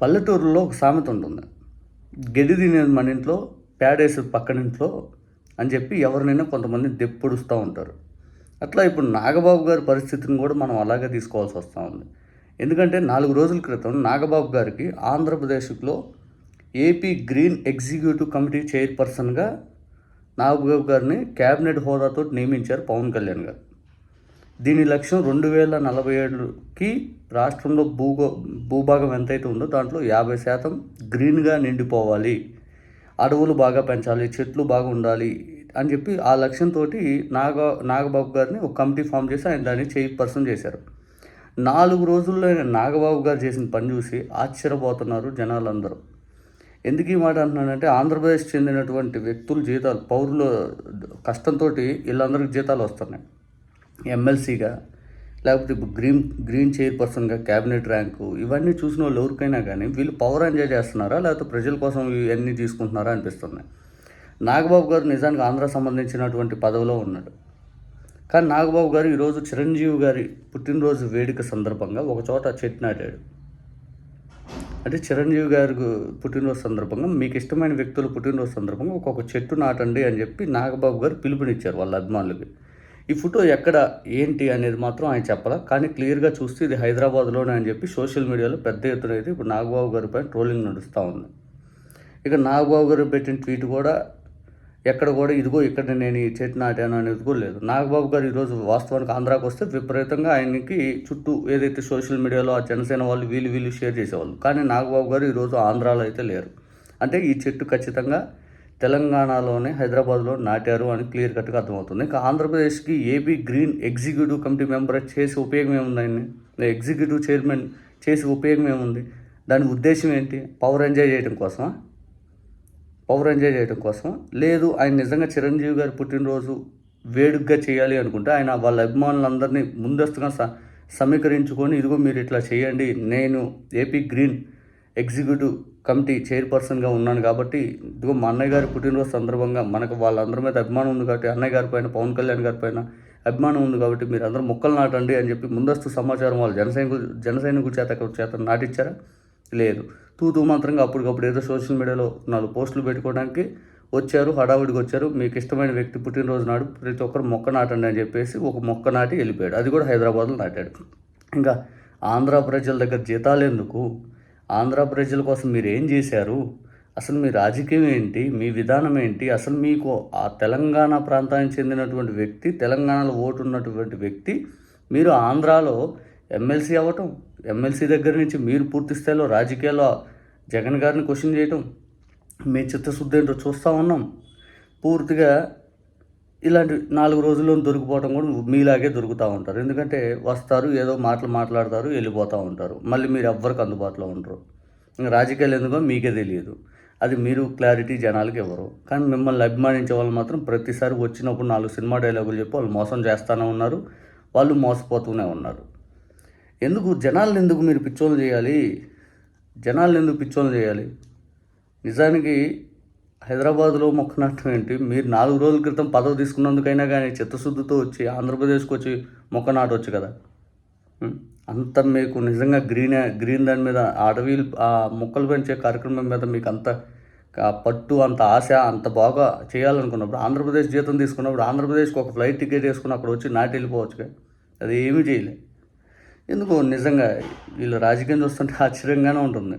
పల్లెటూరులో ఒక సామెత ఉంటుంది. గెడి తినేది మన ఇంట్లో, పేడేసేది పక్కన ఇంట్లో అని చెప్పి ఎవరినైనా కొంతమంది దెప్పొడుస్తూ ఉంటారు. అట్లా ఇప్పుడు నాగబాబు గారి పరిస్థితిని కూడా మనం అలాగే తీసుకోవాల్సి వస్తూ ఉంది. ఎందుకంటే 4 రోజుల క్రితం నాగబాబు గారికి ఆంధ్రప్రదేశ్లో ఏపీ గ్రీన్ ఎగ్జిక్యూటివ్ కమిటీ చైర్పర్సన్గా నాగబాబు గారిని క్యాబినెట్ హోదాతో నియమించారు పవన్ కళ్యాణ్ గారు. దీని లక్ష్యం 2047కి రాష్ట్రంలో భూభాగం ఎంతైతే ఉందో దాంట్లో 50% గ్రీన్గా నిండిపోవాలి, అడవులు బాగా పెంచాలి, చెట్లు బాగా ఉండాలి అని చెప్పి ఆ లక్ష్యంతో నాగబాబు గారిని ఒక కమిటీ ఫామ్ చేసి ఆయన దాన్ని చైర్పర్సన్ చేశారు. 4 రోజుల్లో నాగబాబు గారు చేసిన పని చూసి ఆశ్చర్యపోతున్నారు జనాలందరూ. ఎందుకు ఈ మాట అంటున్నానంటే, ఆంధ్రప్రదేశ్ చెందినటువంటి వ్యక్తుల జీతాలు, పౌరుల కష్టంతో వీళ్ళందరికీ జీతాలు వస్తున్నాయి. ఎమ్మెల్సీగా, లేకపోతే ఇప్పుడు గ్రీన్ చైర్పర్సన్గా క్యాబినెట్ ర్యాంకు, ఇవన్నీ చూసిన వాళ్ళు ఎవరికైనా కానీ వీళ్ళు పవర్ ఎంజాయ్ చేస్తున్నారా, లేకపోతే ప్రజల కోసం ఇవన్నీ తీసుకుంటున్నారా అనిపిస్తున్నాయి. నాగబాబు గారు నిజానికి ఆంధ్ర సంబంధించినటువంటి పదవిలో ఉన్నాడు. కానీ నాగబాబు గారు ఈరోజు చిరంజీవి గారి పుట్టినరోజు వేడుక సందర్భంగా ఒక చోట చెట్టు నాటాడు. అంటే చిరంజీవి గారి పుట్టినరోజు సందర్భంగా, మీకు ఇష్టమైన వ్యక్తుల పుట్టినరోజు సందర్భంగా ఒక్కొక్క చెట్టు నాటండి అని చెప్పి నాగబాబు గారు పిలుపునిచ్చారు వాళ్ళ అభిమానులకి. ఈ ఫోటో ఎక్కడ ఏంటి అనేది మాత్రం ఆయన చెప్పాల, కానీ క్లియర్గా చూస్తే ఇది హైదరాబాద్లోనే అని చెప్పి సోషల్ మీడియాలో పెద్ద ఎత్తున అయితే ఇప్పుడు నాగబాబు గారి పైన ట్రోలింగ్ నడుస్తూ ఉంది. ఇక నాగబాబు గారు పెట్టిన ట్వీట్ కూడా ఎక్కడ కూడా ఇదిగో ఇక్కడ నేను ఈ చెట్టు నాటాను అనేది కూడా లేదు. నాగబాబు గారు ఈరోజు వాస్తవానికి ఆంధ్రాకి వస్తే విపరీతంగా ఆయనకి చుట్టూ ఏదైతే సోషల్ మీడియాలో ఆ జనసేన వాళ్ళు వీళ్ళు షేర్ చేసేవాళ్ళు. కానీ నాగబాబు గారు ఈరోజు ఆంధ్రాలో అయితే లేరు. అంటే ఈ చెట్టు ఖచ్చితంగా తెలంగాణలోనే, హైదరాబాద్లో నాటారు అని క్లియర్ కట్గా అర్థమవుతుంది. ఇంకా ఆంధ్రప్రదేశ్కి AP green executive committee member చేసే ఉపయోగం ఏముంది? ఆయన్ని ఎగ్జిక్యూటివ్ చైర్మన్ చేసే ఉపయోగం ఏముంది? దాని ఉద్దేశం ఏంటి? పవర్ ఎంజాయ్ చేయడం కోసమా? లేదు, ఆయన నిజంగా చిరంజీవి గారి పుట్టినరోజు వేడుకగా చేయాలి అనుకుంటే ఆయన వాళ్ళ అభిమానులందరినీ ముందస్తుగా సమీకరించుకొని, ఇదిగో మీరు ఇట్లా చేయండి, నేను ఏపీ గ్రీన్ ఎగ్జిక్యూటివ్ కమిటీ చైర్పర్సన్గా ఉన్నాను కాబట్టి ఇదిగో మా అన్నయ్య గారి పుట్టినరోజు సందర్భంగా మనకు వాళ్ళందరి మీద అభిమానం ఉంది కాబట్టి, అన్నయ్య గారి పైన, పవన్ కళ్యాణ్ గారి పైన అభిమానం ఉంది కాబట్టి మీరు అందరూ మొక్కలు నాటండి అని చెప్పి ముందస్తు సమాచారం వాళ్ళు జనసైనికుల చేత నాటిచ్చారా? లేదు. తూతూ మంత్రంగా అప్పటికప్పుడు ఏదో సోషల్ మీడియాలో 4 పోస్టులు పెట్టుకోవడానికి వచ్చారు, హడావుడికి వచ్చారు. మీకు ఇష్టమైన వ్యక్తి పుట్టినరోజు నాడు ప్రతి ఒక్కరు మొక్క నాటండి అని చెప్పేసి ఒక మొక్క నాటి వెళ్ళిపోయాడు. అది కూడా హైదరాబాద్లో నాటాడు. ఇంకా ఆంధ్ర ప్రజల దగ్గర జీతాలు ఎందుకు? ఆంధ్ర ప్రజల కోసం మీరు ఏం చేశారు? అసలు మీ రాజకీయం ఏంటి? మీ విధానం ఏంటి? అసలు మీకు ఆ తెలంగాణ ప్రాంతానికి చెందినటువంటి వ్యక్తి, తెలంగాణలో ఓటు ఉన్నటువంటి వ్యక్తి, మీరు ఆంధ్రాలో ఎమ్మెల్సీ అవ్వటం, ఎమ్మెల్సీ దగ్గర నుంచి మీరు పూర్తి స్థాయిలో రాజకీయాల్లో జగన్ గారిని క్వశ్చన్ చేయటం, మీ చిత్తశుద్ధి ఏంటో చూస్తూ ఉన్నాం. పూర్తిగా ఇలాంటి 4 రోజుల్లో దొరికిపోవడం కూడా మీలాగే దొరుకుతూ ఉంటారు. ఎందుకంటే వస్తారు, ఏదో మాట్లాడతారు, వెళ్ళిపోతూ ఉంటారు. మళ్ళీ మీరు ఎవ్వరికి అందుబాటులో ఉండరు. ఇంకా రాజకీయాలు ఎందుకో మీకే తెలియదు. అది మీరు క్లారిటీ జనాలకి ఇవ్వరు. కానీ మిమ్మల్ని అభిమానించే వాళ్ళు మాత్రం ప్రతిసారి వచ్చినప్పుడు 4 సినిమా డైలాగులు చెప్పి వాళ్ళు మోసం చేస్తూనే ఉన్నారు, వాళ్ళు మోసపోతూనే ఉన్నారు. జనాలను ఎందుకు మీరు పిచ్చోళ్ళు చేయాలి? నిజానికి హైదరాబాద్లో మొక్క నాటం ఏంటి? మీరు 4 రోజుల క్రితం పదవి తీసుకున్నందుకైనా కానీ చిత్తశుద్ధితో వచ్చి ఆంధ్రప్రదేశ్కి వచ్చి మొక్క నాటవచ్చు కదా. అంత మీకు నిజంగా గ్రీన్ దాని మీద, అడవిలు, ఆ మొక్కలు పెంచే కార్యక్రమం మీద మీకు అంత పట్టు, అంత ఆశ, అంత బాగా చేయాలనుకున్నప్పుడు, ఆంధ్రప్రదేశ్ జీతం తీసుకున్నప్పుడు ఆంధ్రప్రదేశ్కి ఒక ఫ్లైట్ టికెట్ వేసుకుని అక్కడ వచ్చి నాటి వెళ్ళిపోవచ్చుగా. అది ఏమీ చేయలే. ఎందుకు నిజంగా వీళ్ళు రాజకీయం చూస్తుంటే ఆశ్చర్యంగానే ఉంటుంది.